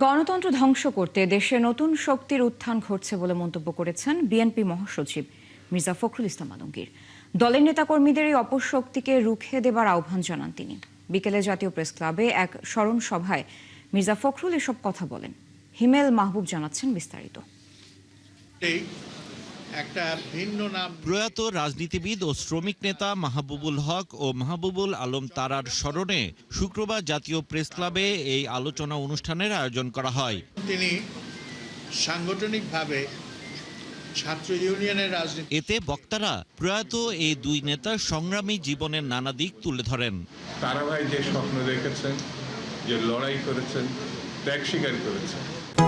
গণতন্ত্র ধ্বংস করতে দেশে নতুন শক্তির উত্থান ঘটছে বলে মন্তব্য করেছেন বিএনপি মহাসচিব মির্জা ফখরুল ইসলাম আলমগীর। দলের নেতাকর্মীদের এই অপশক্তিকে রুখে দেবার আহ্বান জানান তিনি। বিকেলে জাতীয় প্রেস ক্লাবে এক স্মরণ সভায় মির্জা ফখরুল এসব কথা বলেন। হিমেল মাহবুব জানাচ্ছেন বিস্তারিত। একটা ভিন্ন নাম প্রয়াত রাজনীতিবিদ ও শ্রমিক নেতা মাহবুবুল হক ও মাহবুবুল আলম তারার স্মরণে শুক্রবার জাতীয় প্রেস ক্লাবে এই আলোচনা অনুষ্ঠানের আয়োজন করা হয়। তিনি সাংগঠনিকভাবে ছাত্র ইউনিয়নের রাজনীতি এতে বক্তারা প্রয়াত এই দুই নেতার সংগ্রামী জীবনের নানা দিক তুলে ধরেন। তারা ভাই যে স্বপ্ন দেখেছেন, যে লড়াই করেছেন, ত্যাগ স্বীকার করেছেন।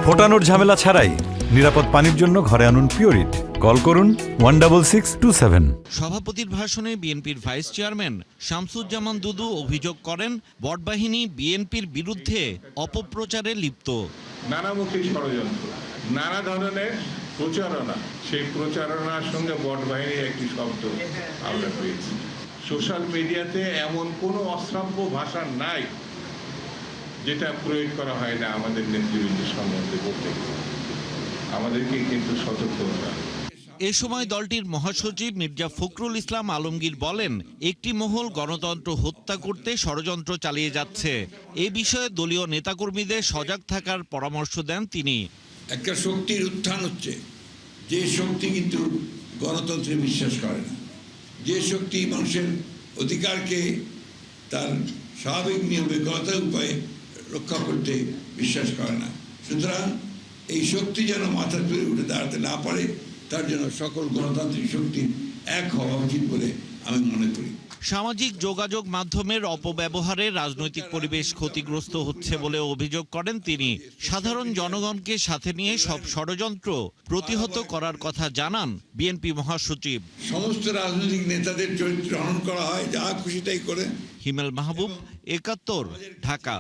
ফোটানোর ঝামেলা ছাড়াই নিরাপদ পানির জন্য ঘরে আনুন পিওরিট। কল করুন 16627। সভাপতির ভাষণে বিএনপির ভাইস চেয়ারম্যান শামসুজ্জামান দুদু অভিযোগ করেন বটবাহিনী বিএনপির বিরুদ্ধে অপপ্রচারে লিপ্ত। নানামুখী ষড়যন্ত্র, নানা ধরনের প্রচারণা, সেই প্রচারণার সঙ্গে বটবাহিনীর একটি শব্দ আমরা পেয়েছি। সোশ্যাল মিডিয়াতে এমন কোনো অশ্রাব্য ভাষা নাই যেটা প্রয়োগ করা হয় না আমাদের নেতৃবৃন্দের সম্বন্ধে বলতে। আমাদেরকে কিন্তু সতর্ক হতে হবে। এ সময় দলটির মহাসচিব মির্জা ফখরুল ইসলাম আলমগীর বলেন, একটি মহল গণতন্ত্র হত্যা করতে ষড়যন্ত্র চালিয়ে যাচ্ছে। এ বিষয়ে দলীয় নেতাকর্মীদের সজাগ থাকার পরামর্শ দেন তিনি। একটা শক্তির উত্থান হচ্ছে, যে শক্তি কিন্তু গণতন্ত্রে বিশ্বাস করে না, যে শক্তি মানুষের অধিকারকে তার স্বাভাবিক নিয়মে গণতান্ত্রিক উপায়ে রক্ষা করতে বিশ্বাস করে না। সুতরাং এই শক্তি যেন মাথা তুলে উঠে দাঁড়াতে না পারে, তার জন্য সকল গণতান্ত্রিক শক্তি এক হওয়া উচিত বলে আমি মনে করি। সামাজিক যোগাযোগ মাধ্যমের অপব্যবহারে রাজনৈতিক পরিবেশ ক্ষতিগ্রস্ত হচ্ছে বলে অভিযোগ করেন তিনি। সাধারণ জনগণকে সাথে নিয়ে সব ষড়যন্ত্র প্রতিহত করার কথা জানান বিএনপি মহাসচিব। সমস্ত রাজনৈতিক নেতাদের চরিত্র হনন করা হয়, যা খুশি তাই করে। হিমেল মাহবুব, ৭১, ঢাকা।